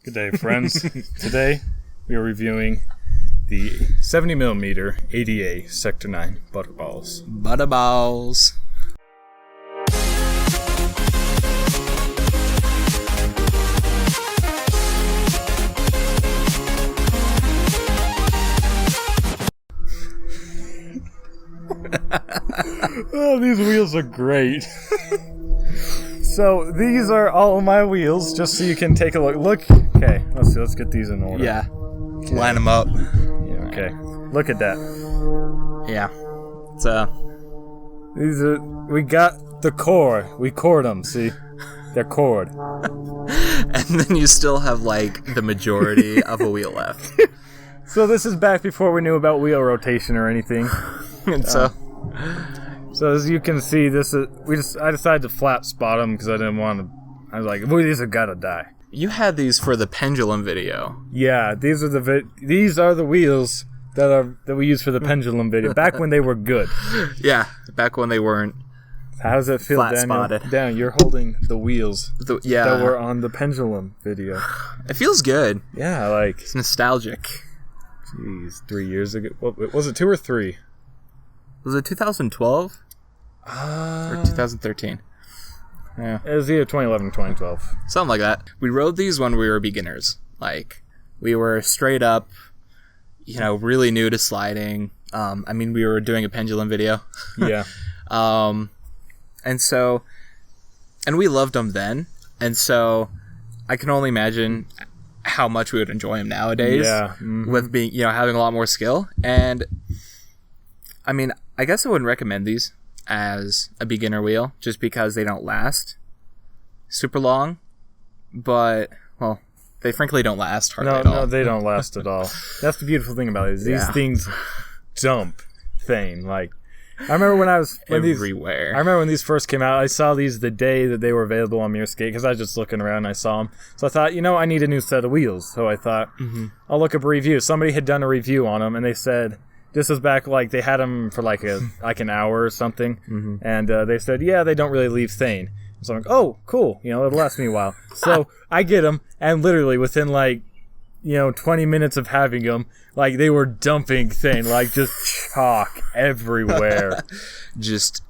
Good day, friends. Today, we are reviewing the 70mm ADA Sector 9 Butterballs. Butterballs. Oh, these wheels are great. So, these are all of my wheels, just so you can take a look. Okay, let's see. Let's get these in order. Yeah. Okay. Line them up. Yeah, okay. Look at that. Yeah. We got the core. We cored them, see? They're cored. And then you still have, like, the majority of a wheel left. So this is back before we knew about wheel rotation or anything. And So as you can see, I decided to flat spot them because I didn't want to. I was like, well, these have got to die. You had these for the pendulum video. Yeah, these are the wheels that we used for the pendulum video back when they were good. Yeah, back when they weren't. How does it feel, flat Daniel? spotted. Dan, you're holding the wheels Yeah, that were on the pendulum video. it feels good. Yeah, like It's nostalgic. Jeez, 3 years ago. What, was it 2 or 3? Was it 2012 or 2013? Yeah, It was either 2011 or 2012. something like that. We rode these when we were beginners. Like, we were straight up, really new to sliding. We were doing a pendulum video. Yeah. And we loved them then. And so I can only imagine how much we would enjoy them nowadays. Yeah. Mm-hmm. With being, having a lot more skill. And I guess I wouldn't recommend these as a beginner wheel just because they don't last super long. But, well, they frankly don't last hardly at all. No, they don't last at all. That's the beautiful thing about it. Is these things dump thing. Like, I remember when these first came out. I saw these the day that they were available on Mirskate because I was just looking around and I saw them. So I thought, I need a new set of wheels. So I thought, I'll look up a review. Somebody had done a review on them and they said, this was back they had them for like an hour or something, and they said, yeah, they don't really leave thane. So I'm like, oh, cool, it'll last me a while. So I get them, and literally within 20 minutes of having them, they were dumping thane, just chalk everywhere. Just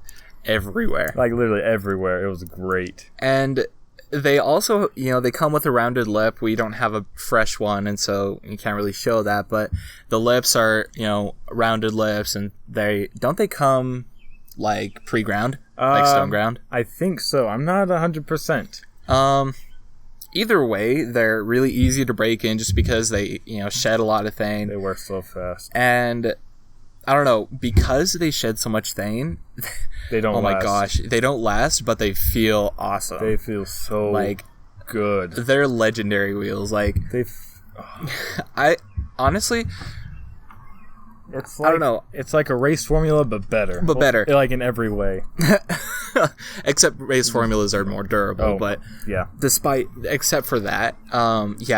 everywhere. Literally everywhere. It was great. And they also, they come with a rounded lip. We don't have a fresh one, and so you can't really show that. But the lips are, rounded lips, and they come pre-ground, stone ground. I think so. I'm not 100%. Either way, they're really easy to break in just because they, shed a lot of thane. They work so fast. And I don't know, because they shed so much thane, they don't last. Oh my gosh, they don't last, but they feel awesome. They feel so good. They're legendary wheels. I honestly, I don't know. It's like a race formula, but better. But better. In every way. Except race formulas are more durable. But yeah. Except for that,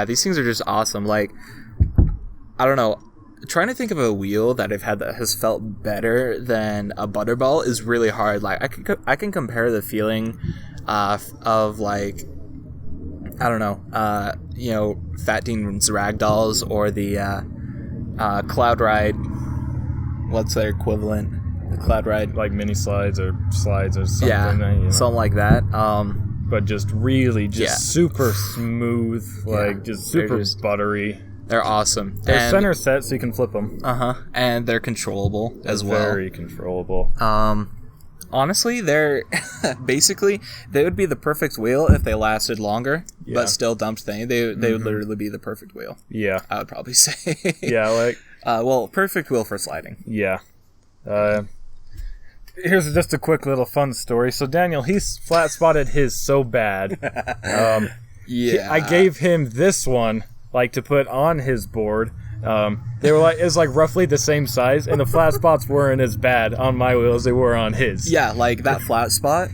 these things are just awesome. I don't know. Trying to think of a wheel that I've had that has felt better than a Butterball is really hard. I can compare the feeling of I don't know, Fat Dean's Ragdolls or the Cloud Ride. What's their equivalent? The Cloud Ride, mini slides or something. Yeah, something like that. But just really super smooth, just super buttery. They're awesome. They're center set, so you can flip them. And they're controllable as well. Very controllable. Honestly, they're basically they would be the perfect wheel if they lasted longer, but still dumped thing. They would literally be the perfect wheel. Yeah, I would probably say. Yeah, perfect wheel for sliding. Yeah. Here's just a quick little fun story. So Daniel, he's flat spotted his so bad. I gave him this one. To put on his board. They were it was roughly the same size, and the flat spots weren't as bad on my wheels as they were on his. Yeah, that flat spot.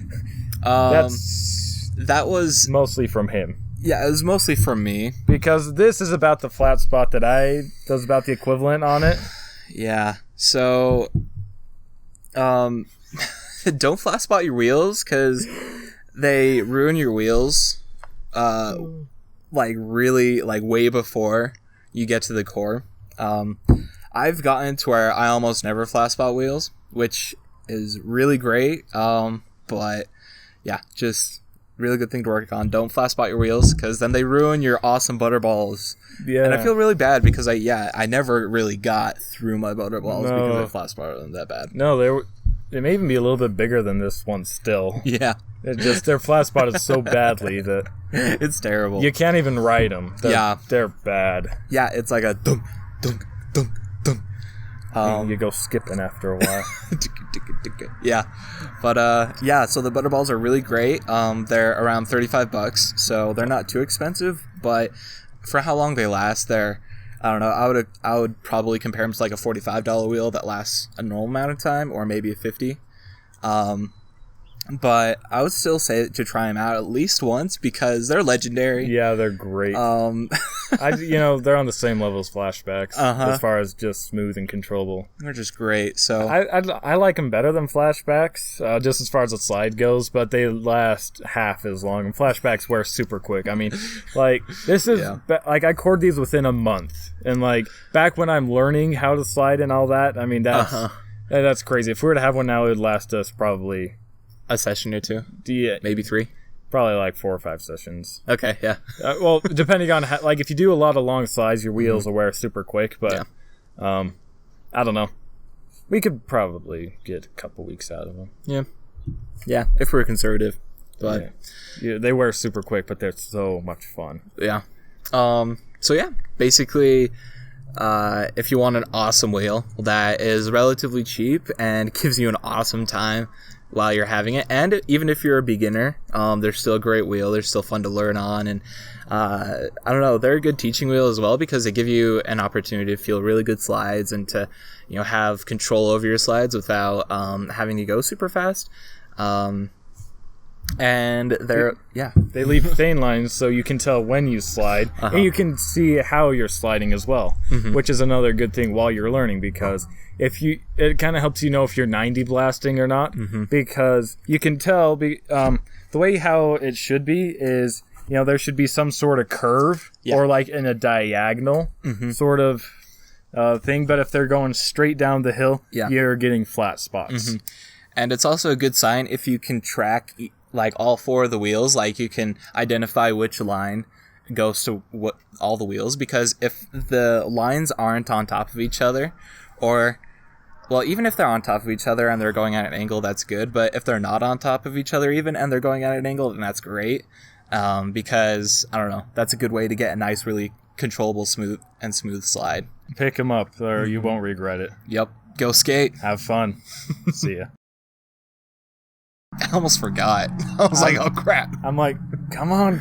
That was mostly from him. Yeah, it was mostly from me. Because this is about the flat spot that was about the equivalent on it. Yeah, so don't flat spot your wheels, because they ruin your wheels. like really like way before you get to the core. I've gotten to where I almost never flat spot wheels, which is really great. But yeah, just really good thing to work on. Don't flat spot your wheels, because then they ruin your awesome Butterballs. Yeah. And I feel really bad because I never really got through my Butterballs because I flat spotted them that bad. No, they may even be a little bit bigger than this one still. Yeah. They're flat spotted so badly that it's terrible. You can't even ride them. They're bad. Yeah, it's like a dunk, dunk, dunk, dunk. You go skipping after a while. Yeah, but so the Butterballs are really great. They're around $35, so they're not too expensive. But for how long they last, I don't know. I would probably compare them to like a $45 wheel that lasts a normal amount of time, or maybe a $50. But I would still say to try them out at least once because they're legendary. Yeah, they're great. They're on the same level as flashbacks as far as just smooth and controllable. They're just great. So I like them better than flashbacks, just as far as the slide goes. But they last half as long, and flashbacks wear super quick. I mean, like this is like I cord these within a month, and like back when I'm learning how to slide and all that. I mean that's crazy. If we were to have one now, it would last us probably a session or two. Yeah, maybe 3. Probably like 4 or 5 sessions. Okay, yeah. Well, depending on how, like if you do a lot of long slides, your wheels will wear super quick. But I don't know. We could probably get a couple weeks out of them. Yeah, if we're conservative. But yeah, they wear super quick, but they're so much fun. Yeah. So yeah, basically, if you want an awesome wheel that is relatively cheap and gives you an awesome time while you're having it, and even if you're a beginner, they're still a great wheel. They're still fun to learn on, and I don't know, they're a good teaching wheel as well because they give you an opportunity to feel really good slides and to have control over your slides without having to go super fast. And they leave thin lines so you can tell when you slide, and you can see how you're sliding as well, which is another good thing while you're learning, because it kind of helps you know if you're 90 blasting or not, because you can tell the way how it should be is there should be some sort of curve or like in a diagonal sort of thing, but if they're going straight down the hill, you're getting flat spots. And it's also a good sign if you can track like all 4 of the wheels, like you can identify which line goes to all the wheels, because if the lines aren't on top of each other, even if they're on top of each other and they're going at an angle, that's good, but if they're not on top of each other even and they're going at an angle, then that's great, because I don't know, that's a good way to get a nice, really controllable, smooth slide. Pick them up or you won't regret it. Yep. Go skate. Have fun. See ya. I almost forgot. I was like, oh crap. I'm like, come on.